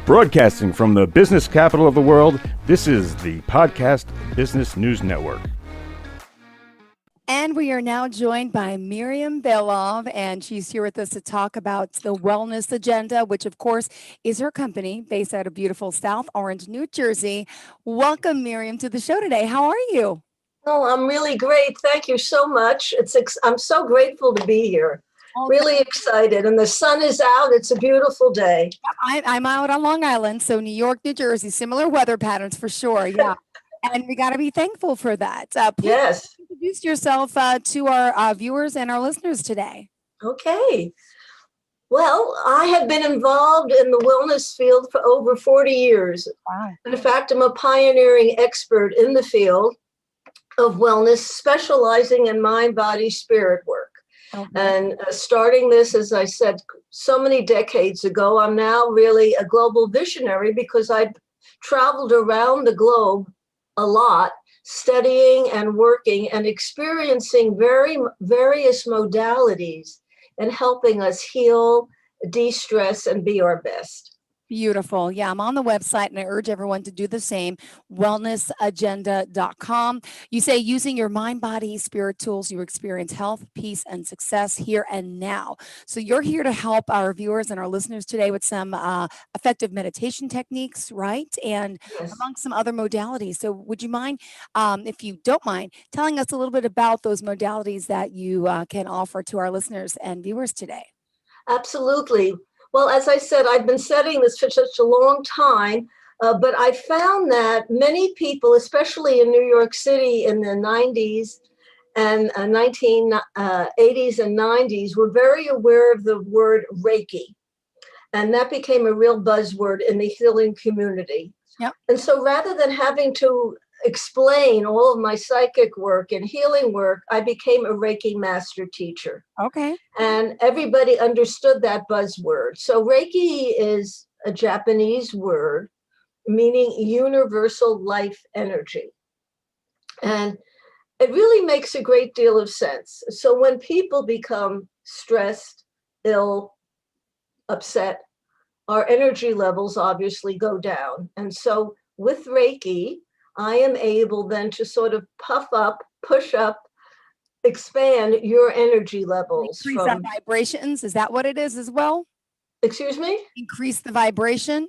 Broadcasting from the business capital of the world, this is the Podcast Business News Network. And we are now joined by Miriam Belov, and she's here with us to talk about the Wellness Agenda, which, of course, is her company based out of beautiful South Orange, New Jersey. Welcome, Miriam, to the show today. How are you? Oh, I'm really great. Thank you so much. I'm so grateful to be here. Really excited. And the sun is out. It's a beautiful day. I'm out on Long Island, so New York, New Jersey, similar weather patterns for sure. Yeah. And we got to be thankful for that. Please Yes. introduce yourself to our viewers and our listeners today. Okay. Well, I have been involved in the wellness field for over 40 years. Wow. In fact, I'm a pioneering expert in the field of wellness, specializing in mind, body, spirit work. Okay. And starting this, as I said, so many decades ago, I'm now really a global visionary because I've traveled around the globe a lot, studying and working and experiencing various modalities and helping us heal, de-stress, and be our best. Beautiful. Yeah, I'm on the website and I urge everyone to do the same, wellnessagenda.com. You say using your mind, body, spirit tools, you experience health, peace, and success here and now. So you're here to help our viewers and our listeners today with some effective meditation techniques, right? And Yes. among some other modalities. So would you mind, if you don't mind, telling us a little bit about those modalities that you can offer to our listeners and viewers today? Absolutely. Well, as I said, I've been studying this for such a long time, but I found that many people, especially in New York City in the 90s and 1980s and 90s, were very aware of the word Reiki. And that became a real buzzword in the healing community. Yep. And so rather than having to explain all of my psychic work and healing work, I became a Reiki master teacher. Okay. And everybody understood that buzzword. So Reiki is a Japanese word meaning universal life energy. And it really makes a great deal of sense. So when people become stressed, ill, upset, our energy levels obviously go down. And so with Reiki, I am able then to sort of puff up, push up, expand your energy levels. Increase our vibrations. Is that what it is as well? Excuse me? Increase the vibration?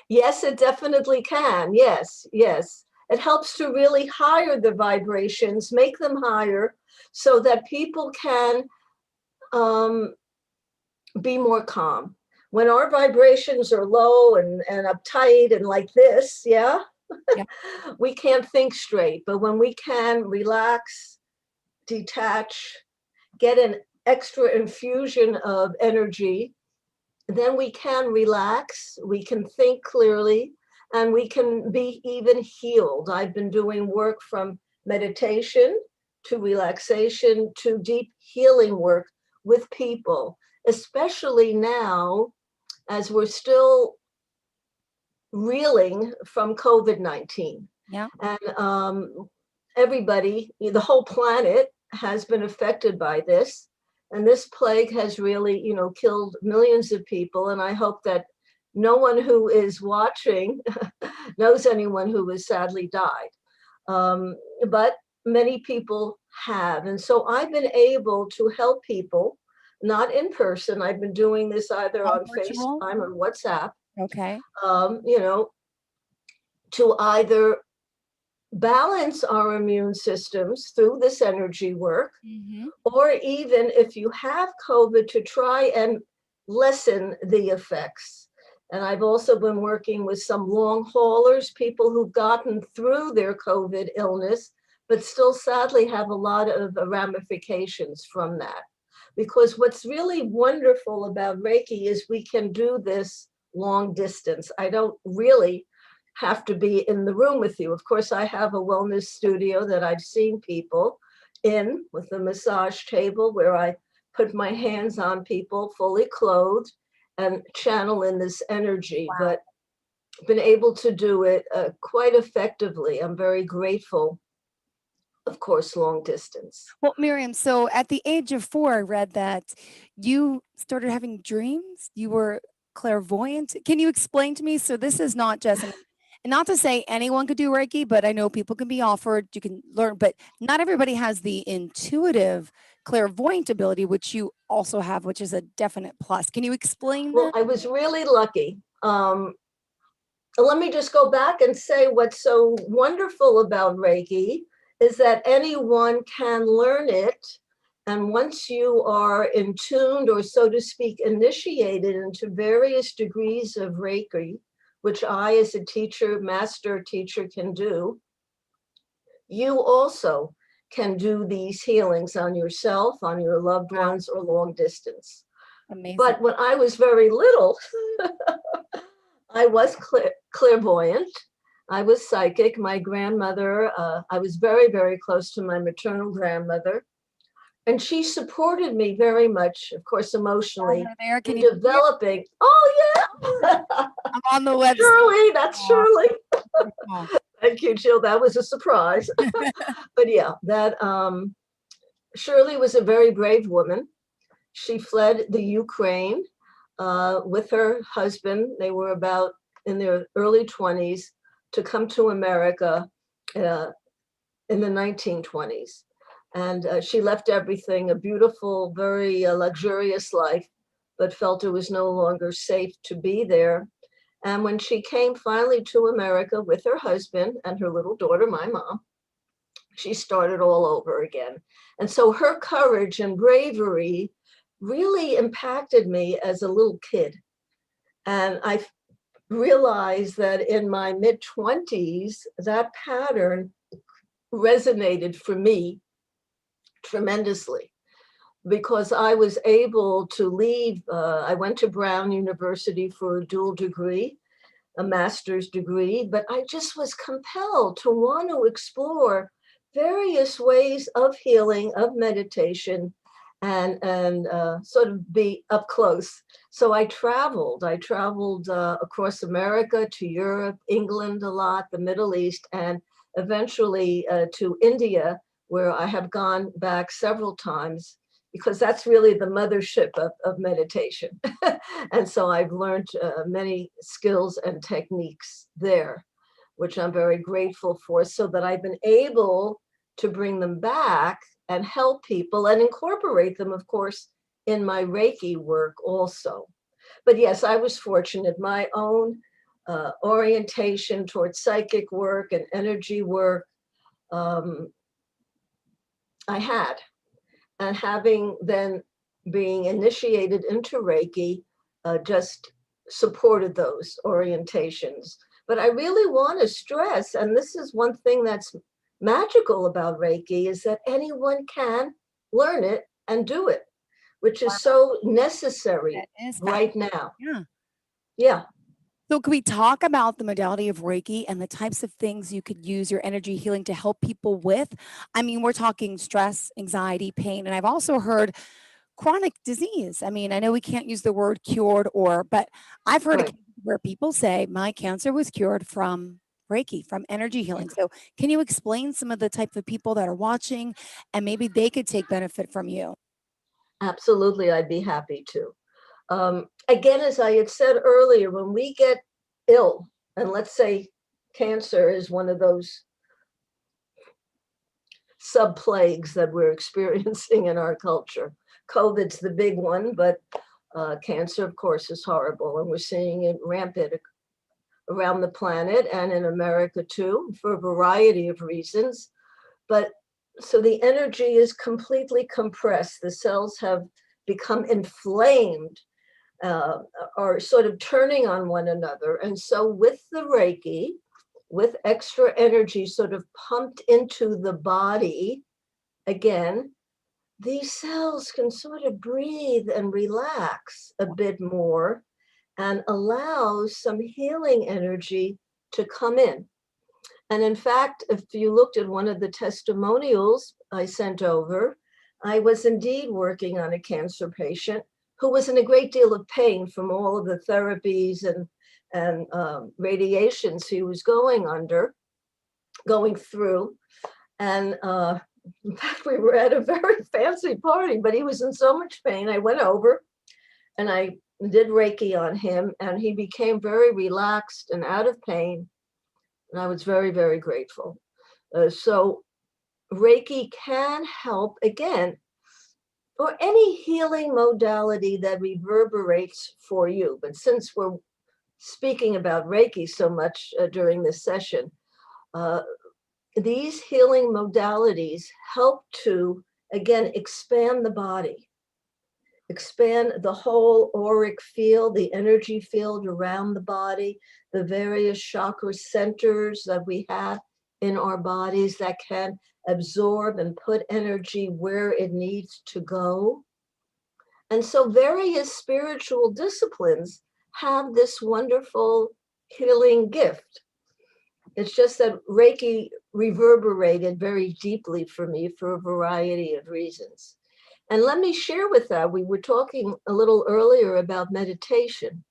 Yes, it definitely can. Yes, yes. It helps to really higher the vibrations, make them higher so that people can be more calm. When our vibrations are low and uptight and like this, yeah. We can't think straight. But when we can relax, detach, get an extra infusion of energy, then we can relax, we can think clearly, and we can be even healed. I've been doing work from meditation to relaxation to deep healing work with people, especially now as we're still reeling from COVID-19. Yeah. And everybody, the whole planet has been affected by this. And this plague has really, killed millions of people. And I hope that no one who is watching knows anyone who has sadly died. But many people have. And so I've been able to help people, not in person. I've been doing this either on virtual? FaceTime or WhatsApp. Okay. To either balance our immune systems through this energy work, or even if you have COVID, to try and lessen the effects. And I've also been working with some long haulers, people who've gotten through their COVID illness, but still sadly have a lot of ramifications from that. Because what's really wonderful about Reiki is we can do this long distance. I don't really have to be in the room with you. Of course, I have a wellness studio that I've seen people in with a massage table where I put my hands on people fully clothed and channel in this energy. Wow. But been able to do it quite effectively. I'm very grateful. Of course, long distance. Well, Miriam, so at the age of 4, I read that you started having dreams. You were clairvoyant. Can you explain to me? So this is not just, and not to say anyone could do Reiki, but I know people can be offered, you can learn, but not everybody has the intuitive clairvoyant ability, which you also have, which is a definite plus. Can you explain Well, that? I was really lucky. Let me just go back and say what's so wonderful about Reiki is that anyone can learn it. And once you are in tuned, or so to speak, initiated into various degrees of Reiki, which I, as a teacher, master teacher, can do, you also can do these healings on yourself, on your loved ones, or long distance. Amazing. But when I was very little, I was clairvoyant. I was psychic. My grandmother, I was very, very close to my maternal grandmother. And she supported me very much, of course, emotionally, There, can in you developing. Oh, yeah. I'm on the website. Shirley, that's Shirley. Oh. Thank you, Jill. That was a surprise. But yeah, that Shirley was a very brave woman. She fled the Ukraine with her husband. They were about in their early 20s to come to America in the 1920s. And she left everything, a beautiful, very luxurious life, but felt it was no longer safe to be there. And when she came finally to America with her husband and her little daughter, my mom, she started all over again. And so her courage and bravery really impacted me as a little kid. And I realized that in my mid-20s, that pattern resonated for me tremendously, because I was able to leave. I went to Brown University for a dual degree, a master's degree, but I just was compelled to want to explore various ways of healing, of meditation, and sort of be up close. So I traveled across America, to Europe, England a lot, the Middle East, and eventually to India, where I have gone back several times, because that's really the mothership of meditation. And so I've learned many skills and techniques there, which I'm very grateful for, so that I've been able to bring them back and help people and incorporate them, of course, in my Reiki work also. But yes, I was fortunate. My own orientation towards psychic work and energy work, I had. And having then being initiated into Reiki, just supported those orientations. But I really want to stress, and this is one thing that's magical about Reiki, is that anyone can learn it and do it, which is so necessary right now. Yeah. Yeah. So can we talk about the modality of Reiki and the types of things you could use your energy healing to help people with? I mean, we're talking stress, anxiety, pain, and I've also heard chronic disease. I mean, I know we can't use the word cured but I've heard Right. where people say my cancer was cured from Reiki, from energy healing. So can you explain some of the type of people that are watching and maybe they could take benefit from you? Absolutely, I'd be happy to. Again, as I had said earlier, when we get ill, and let's say cancer is one of those sub-plagues that we're experiencing in our culture. COVID's the big one, but cancer, of course, is horrible, and we're seeing it rampant around the planet and in America too, for a variety of reasons. But so the energy is completely compressed. The cells have become inflamed, are sort of turning on one another. And so with the Reiki, with extra energy sort of pumped into the body, again, these cells can sort of breathe and relax a bit more and allow some healing energy to come in. And in fact, if you looked at one of the testimonials I sent over, I was indeed working on a cancer patient who was in a great deal of pain from all of the therapies and radiations he was going through. And in fact, we were at a very fancy party, but he was in so much pain. I went over and I did Reiki on him, and he became very relaxed and out of pain. And I was very, very grateful. So Reiki can help, again, or any healing modality that reverberates for you. But since we're speaking about Reiki so much during this session, these healing modalities help to, again, expand the body, expand the whole auric field, the energy field around the body, the various chakra centers that we have in our bodies that can absorb and put energy where it needs to go. And so various spiritual disciplines have this wonderful healing gift. It's just that Reiki reverberated very deeply for me for a variety of reasons. And let me share with that, we were talking a little earlier about meditation.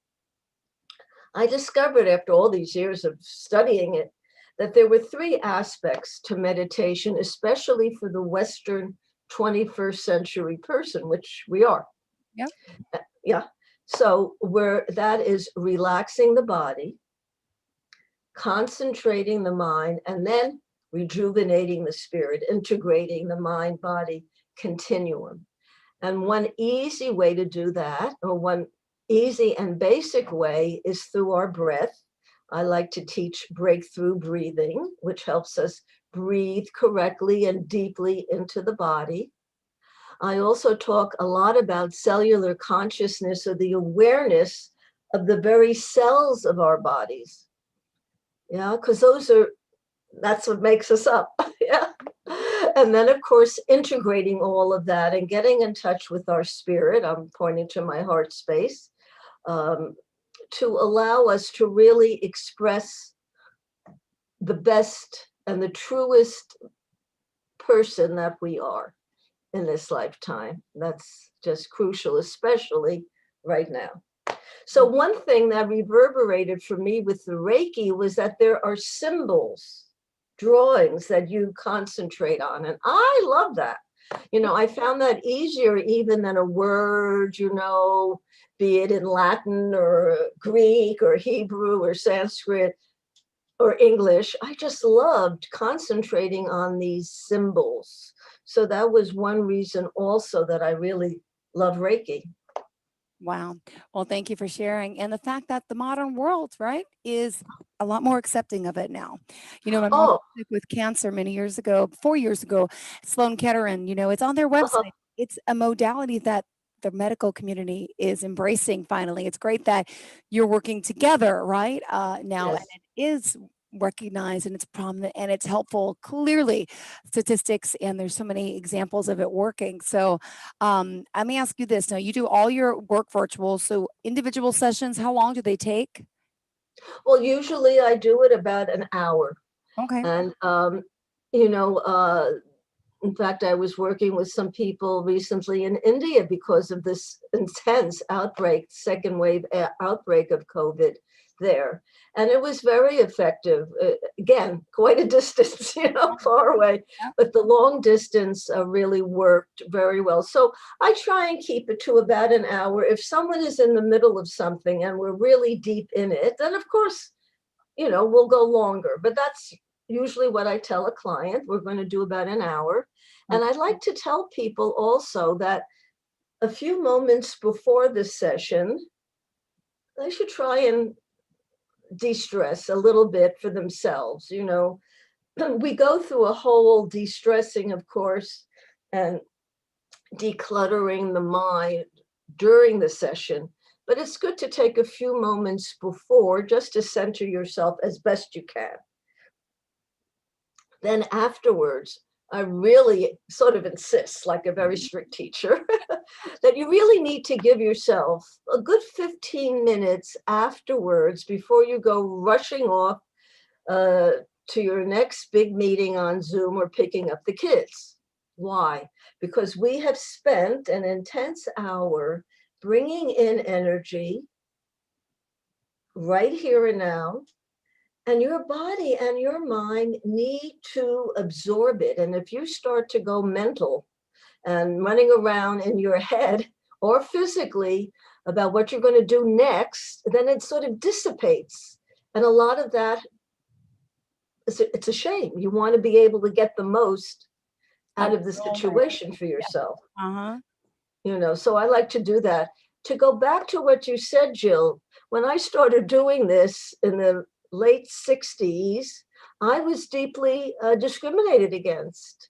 I discovered after all these years of studying it, that there were three aspects to meditation, especially for the Western 21st century person, which we are. Yep. Yeah. So where that is relaxing the body, concentrating the mind, and then rejuvenating the spirit, integrating the mind-body continuum. And one easy way to do that, or one easy and basic way, is through our breath. I like to teach breakthrough breathing, which helps us breathe correctly and deeply into the body. I also talk a lot about cellular consciousness, or the awareness of the very cells of our bodies. Yeah, because that's what makes us up. Yeah. And then, of course, integrating all of that and getting in touch with our spirit. I'm pointing to my heart space, to allow us to really express the best and the truest person that we are in this lifetime. That's just crucial, especially right now. So one thing that reverberated for me with the Reiki was that there are symbols, drawings that you concentrate on. And I love that. I found that easier even than a word, be it in Latin or Greek or Hebrew or Sanskrit or English. I just loved concentrating on these symbols. So that was one reason also that I really love Reiki. Wow. Well, thank you for sharing. And the fact that the modern world, right, is a lot more accepting of it now. My mom was sick with cancer many years ago, 4 years ago, Sloan Kettering, it's on their website. It's a modality that the medical community is embracing finally. It's great that you're working together, right, now. Yes. And it is recognized and it's prominent and it's helpful, clearly statistics, and there's so many examples of it working. So let me ask you this. Now, you do all your work virtual, so individual sessions, how long do they take? Well, usually I do it about an hour. Okay. And, in fact, I was working with some people recently in India because of this intense outbreak, second wave outbreak of COVID there. And it was very effective. Again, quite a distance, far away, but the long distance really worked very well. So I try and keep it to about an hour. If someone is in the middle of something and we're really deep in it, then of course, we'll go longer. But that's usually what I tell a client. We're going to do about an hour. And I like to tell people also that a few moments before the session, they should try and de-stress a little bit for themselves. We go through a whole de-stressing, of course, and decluttering the mind during the session. But it's good to take a few moments before just to center yourself as best you can. Then afterwards, I really sort of insist, like a very strict teacher, that you really need to give yourself a good 15 minutes afterwards before you go rushing off to your next big meeting on Zoom or picking up the kids. Why? Because we have spent an intense hour bringing in energy right here and now, and your body and your mind need to absorb it. And if you start to go mental and running around in your head or physically, about what you're going to do next, then it sort of dissipates. And a lot of that, it's a shame. You want to be able to get the most out of the situation for yourself. So I like to do that. To go back to what you said, Jill, when I started doing this in the late 60s, I was deeply discriminated against.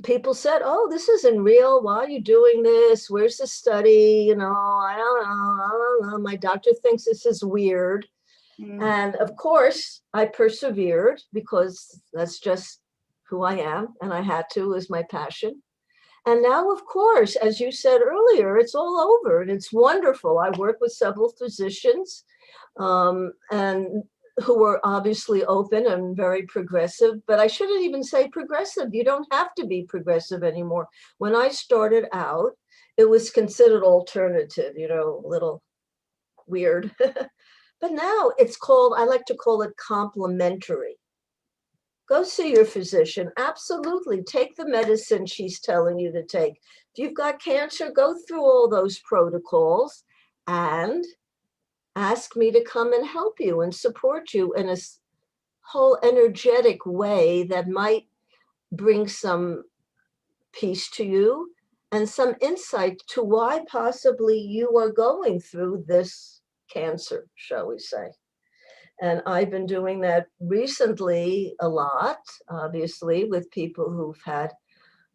People said, oh, this isn't real. Why are you doing this? Where's the study? I don't know. My doctor thinks this is weird. And of course, I persevered because that's just who I am. And I had to, is my passion. And now, of course, as you said earlier, it's all over and it's wonderful. I work with several physicians and who are obviously open and very progressive, but I shouldn't even say progressive. You don't have to be progressive anymore. When I started out, it was considered alternative, a little weird. But now it's called, I like to call it complementary. Go see your physician. Absolutely. Take the medicine she's telling you to take. If you've got cancer, go through all those protocols and ask me to come and help you and support you in a whole energetic way that might bring some peace to you and some insight to why possibly you are going through this cancer, shall we say. And I've been doing that recently a lot, obviously, with people who've had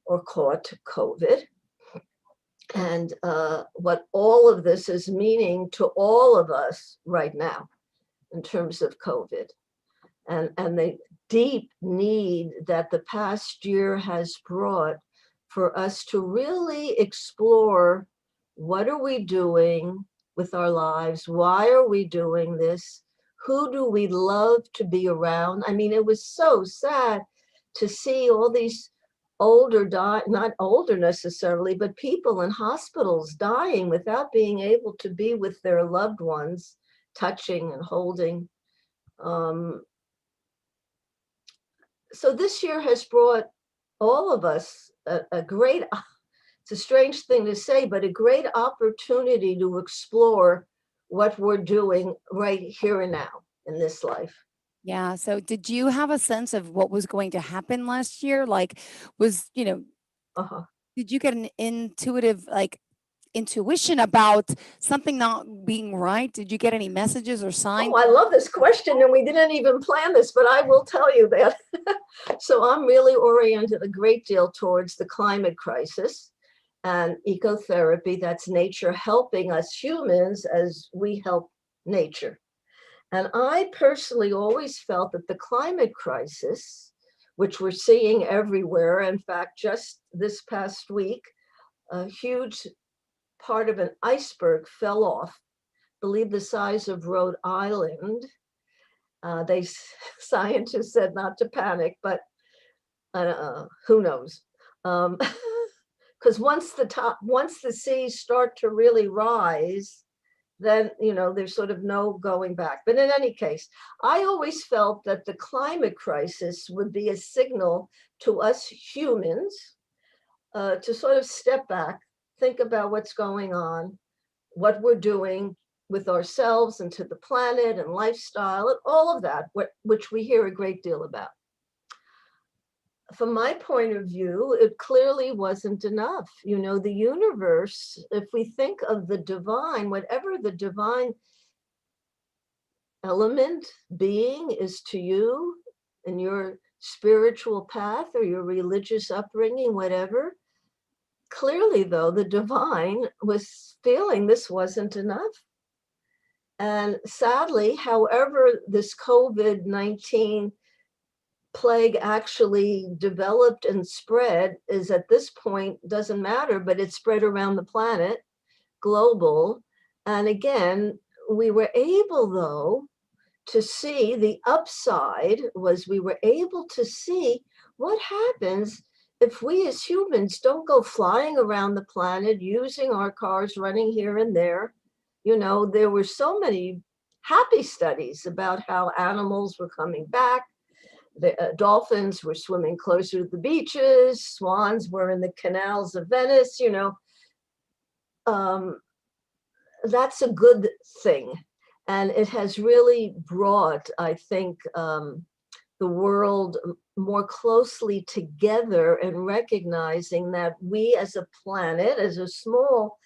or caught COVID. And what all of this is meaning to all of us right now in terms of COVID and the deep need that the past year has brought for us to really explore what are we doing with our lives? Why are we doing this? Who do we love to be around? I mean, it was so sad to see all these not older necessarily, but people in hospitals dying without being able to be with their loved ones, touching and holding. So this year has brought all of us a great, it's a strange thing to say, but a great opportunity to explore what we're doing right here and now in this life. Yeah. So did you have a sense of what was going to happen last year? Like, did you get an intuition about something not being right? Did you get any messages or signs? Oh, I love this question. And we didn't even plan this, but I will tell you that. So I'm really oriented a great deal towards the climate crisis and ecotherapy. That's nature helping us humans as we help nature. And I personally always felt that the climate crisis, which we're seeing everywhere, in fact, just this past week, a huge part of an iceberg fell off, I believe the size of Rhode Island. Scientists said not to panic, but who knows? Because once the seas start to really rise, then, there's sort of no going back. But in any case, I always felt that the climate crisis would be a signal to us humans to sort of step back, think about what's going on, what we're doing with ourselves and to the planet and lifestyle and all of that, which we hear a great deal about. From my point of view, it clearly wasn't enough. The universe, if we think of the divine, whatever the divine element being is to you in your spiritual path or your religious upbringing, whatever, clearly, though, the divine was feeling this wasn't enough. And sadly, however this COVID-19 plague actually developed and spread is at this point doesn't matter, but it spread around the planet, global. And again, we were able, though, to see the upside was we were able to see what happens if we as humans don't go flying around the planet, using our cars, running here and there. There were so many happy studies about how animals were coming back. The dolphins were swimming closer to the beaches. Swans were in the canals of Venice, that's a good thing. And it has really brought, I think, the world more closely together and recognizing that we as a planet, as a small,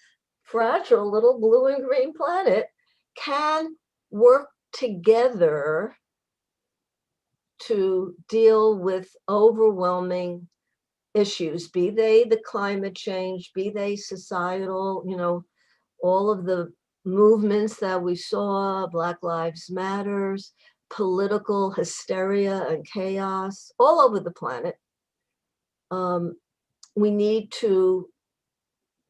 fragile little blue and green planet, can work together to deal with overwhelming issues, be they the climate change, be they societal, all of the movements that we saw, Black Lives Matters, political hysteria and chaos all over the planet. We need to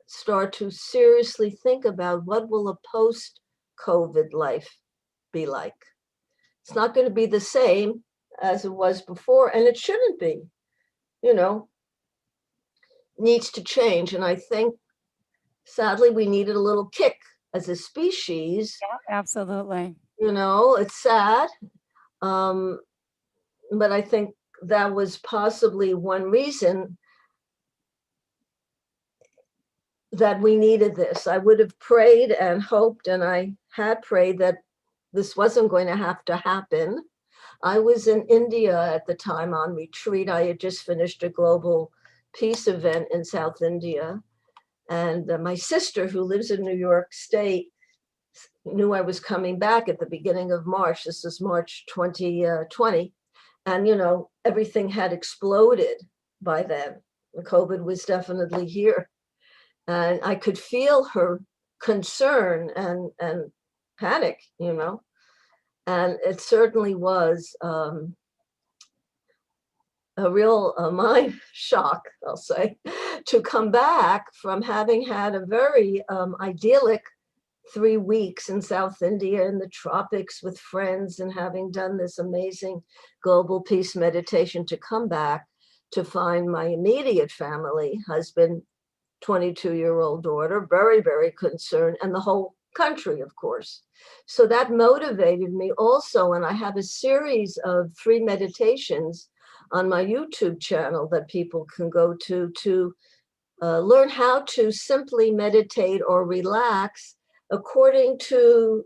start to seriously think about what will a post-COVID life be like. It's not going to be the same as it was before, and it shouldn't be, needs to change. And I think, sadly, we needed a little kick as a species. Yeah, absolutely. It's sad. But I think that was possibly one reason that we needed this. I would have prayed and hoped, and I had prayed that this wasn't going to have to happen. I was in India at the time on retreat. I had just finished a global peace event in South India. And my sister, who lives in New York State, knew I was coming back at the beginning of March. This is March 2020. And, everything had exploded by then. COVID was definitely here. And I could feel her concern and panic, and it certainly was a real mind shock, I'll say, to come back from having had a very idyllic 3 weeks in South India in the tropics with friends and having done this amazing global peace meditation, to come back to find my immediate family, husband, 22-year-old daughter, very, very concerned, and the whole country, of course. So that motivated me also. And I have a series of 3 meditations on my YouTube channel that people can go to learn how to simply meditate or relax according to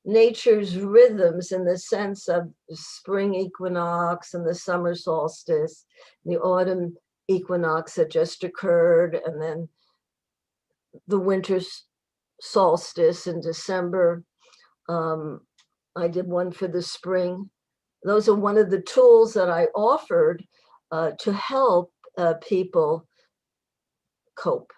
nature's rhythms, in the sense of the spring equinox and the summer solstice, the autumn equinox that just occurred, and then the winter solstice in December. I did one for the spring. Those are one of the tools that I offered to help people cope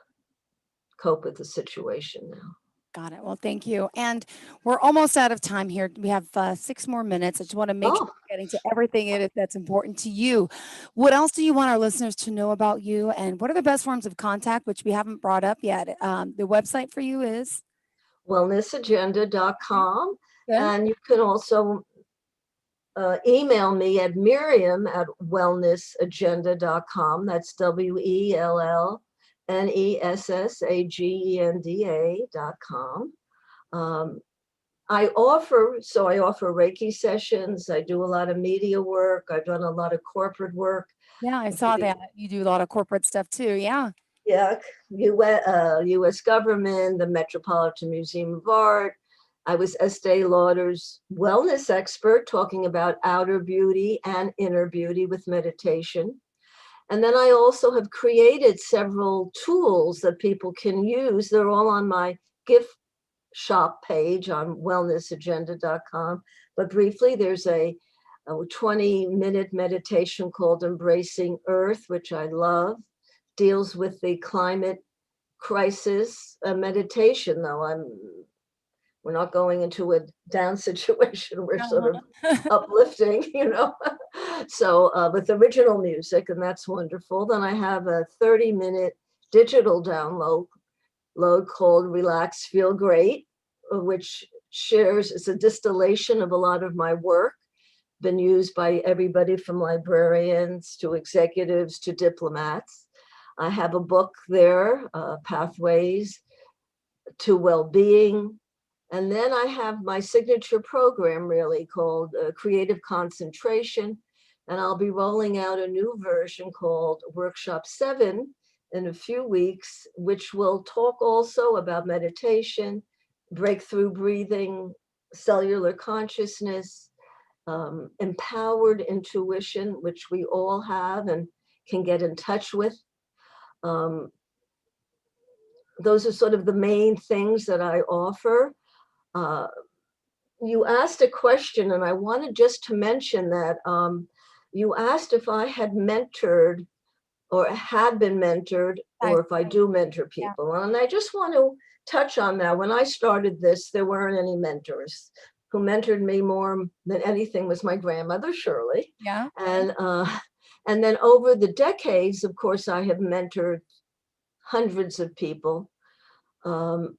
with the situation now. Got it. Well, thank you. And we're almost out of time here. We have 6 more minutes. I just want to make sure we're getting to everything that's important to you. What else do you want our listeners to know about you? And what are the best forms of contact, which we haven't brought up yet? The website for you is? wellnessagenda.com. Good. And you can also email me at Miriam at wellnessagenda.com. That's WELLNESSAGENDA.com. I offer Reiki sessions. I do a lot of media work. I've done a lot of corporate work. Yeah, I saw that. You do a lot of corporate stuff too. Yeah. Yeah, U.S. government, the Metropolitan Museum of Art. I was Estee Lauder's wellness expert, talking about outer beauty and inner beauty with meditation. And then I also have created several tools that people can use. They're all on my gift shop page on wellnessagenda.com. But briefly, there's a 20-minute meditation called Embracing Earth, which I love. Deals with the climate crisis. Meditation, though, we're not going into a down situation. We're sort of uplifting, So with original music, and that's wonderful. Then I have a 30-minute digital download called Relax, Feel Great, which it's a distillation of a lot of my work, been used by everybody from librarians to executives to diplomats. I have a book there, Pathways to Well-Being. And then I have my signature program, really, called Creative Concentration. And I'll be rolling out a new version called Workshop 7 in a few weeks, which will talk also about meditation, breakthrough breathing, cellular consciousness, empowered intuition, which we all have and can get in touch with. Those are sort of the main things that I offer. You asked a question, and I wanted just to mention that you asked if I had mentored or had been mentored, or if I do mentor people. And I just want to touch on that. When I started this, there weren't any mentors. Who mentored me more than anything was my grandmother, Shirley. Yeah. And then over the decades, of course, I have mentored hundreds of people. And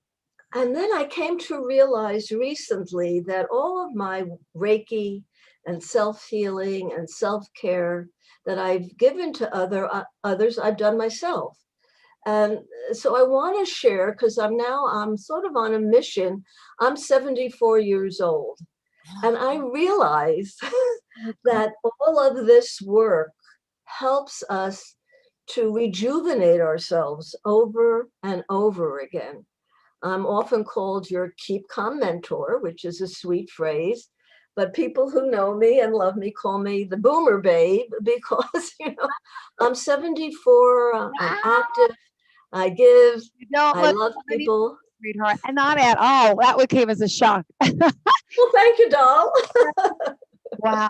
then I came to realize recently that all of my Reiki and self-healing and self-care that I've given to others, I've done myself. And so I want to share, because I'm sort of on a mission. I'm 74 years old. And I realize that all of this work helps us to rejuvenate ourselves over and over again. I'm often called your keep calm mentor, which is a sweet phrase, but people who know me and love me call me the boomer babe, because, I'm 74, I'm active, I give, I love people. Sweetheart, and not at all. That one came as a shock. Well, thank you, doll. Wow.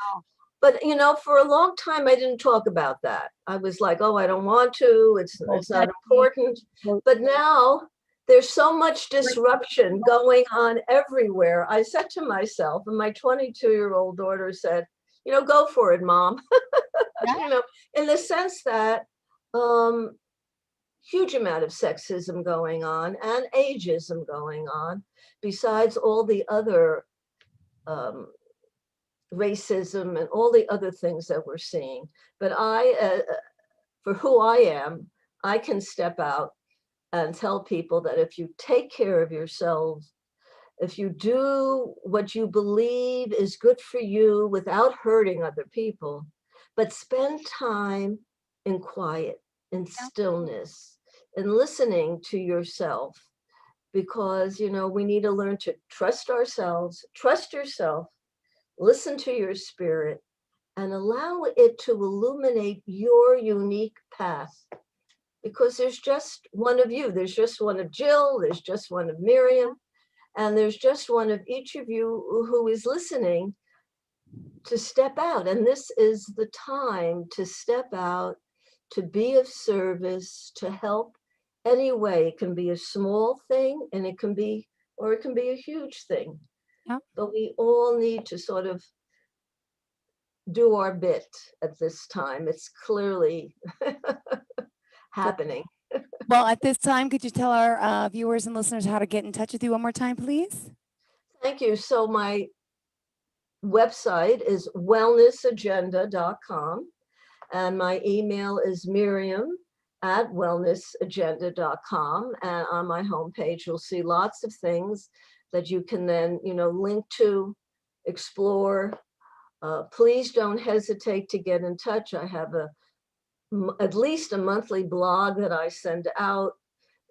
But, for a long time, I didn't talk about that. I was like, oh, I don't want to, it's not important. But now there's so much disruption going on everywhere. I said to myself, and my 22-year-old daughter said, go for it, Mom. Yeah. In the sense that huge amount of sexism going on and ageism going on, besides all the other racism and all the other things that we're seeing. But for who I am, I can step out and tell people that if you take care of yourselves, if you do what you believe is good for you without hurting other people, but spend time in quiet, in stillness, and listening to yourself, because, we need to learn to trust ourselves, trust yourself, listen to your spirit, and allow it to illuminate your unique path. Because there's just one of you. There's just one of Jill. There's just one of Miriam. And there's just one of each of you who is listening to step out. And this is the time to step out, to be of service, to help any way. It can be a small thing, and it can be a huge thing. Yeah. But we all need to sort of do our bit at this time. It's clearly happening. Well, at this time, could you tell our viewers and listeners how to get in touch with you one more time, please? Thank you. So my website is wellnessagenda.com, and my email is miriam@wellnessagenda.com. And on my homepage, you'll see lots of things that you can then, link to, explore. Please don't hesitate to get in touch. I have at least a monthly blog that I send out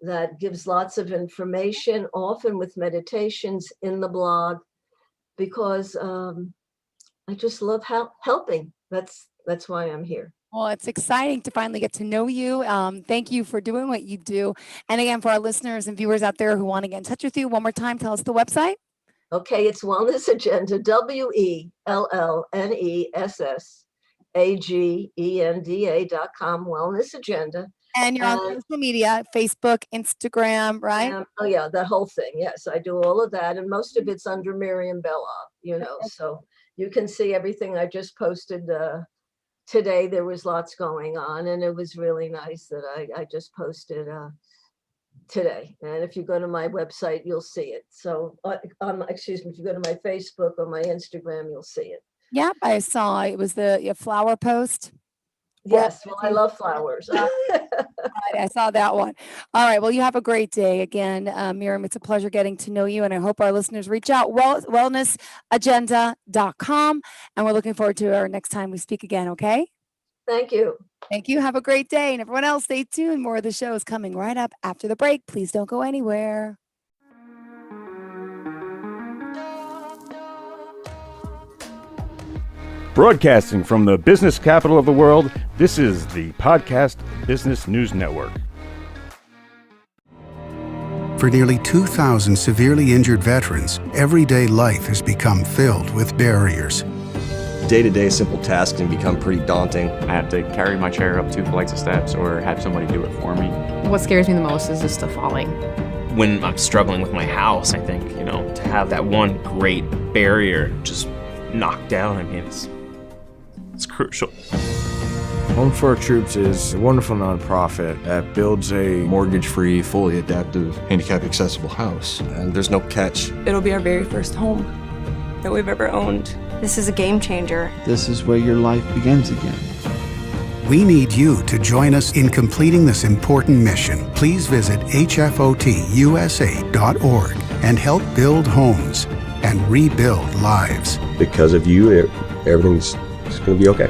that gives lots of information, often with meditations in the blog, because I just love helping. That's why I'm here. Well, it's exciting to finally get to know you. Thank you for doing what you do. And again, for our listeners and viewers out there who want to get in touch with you, one more time, tell us the website. Okay, it's Wellness Agenda, WELLNESSAGENDA.com, Wellness Agenda. And you're on social media, Facebook, Instagram, right? Oh yeah, that whole thing. Yes, I do all of that, and most of it's under Miriam Belov. So you can see everything. I just posted today. There was lots going on, and it was really nice that I just posted today. And if you go to my website, you'll see it. So, excuse me, if you go to my Facebook or my Instagram, you'll see it. Yep, I saw it was the flower post. Yes, well, I love flowers. I saw that one. All right. Well, you have a great day. Again, Miriam, it's a pleasure getting to know you, and I hope our listeners reach out. Wellnessagenda.com, and we're looking forward to our next time we speak again. Okay. Thank you. Thank you. Have a great day. And everyone else, stay tuned. More of the show is coming right up after the break. Please don't go anywhere. Broadcasting from the business capital of the world, this is the Podcast Business News Network. For nearly 2,000 severely injured veterans, everyday life has become filled with barriers. Day-to-day simple tasks can become pretty daunting. I have to carry my chair up 2 flights of steps or have somebody do it for me. What scares me the most is just the falling. When I'm struggling with my house, I think, to have that one great barrier just knocked down, it's crucial. Home for Our Troops is a wonderful nonprofit that builds a Mortgage-free, fully adaptive, handicap-accessible house. And there's no catch. It'll be our very first home that we've ever owned. This is a game changer. This is where your life begins again. We need you to join us in completing this important mission. Please visit hfotusa.org and help build homes and rebuild lives. Because of you, everything's going to be okay.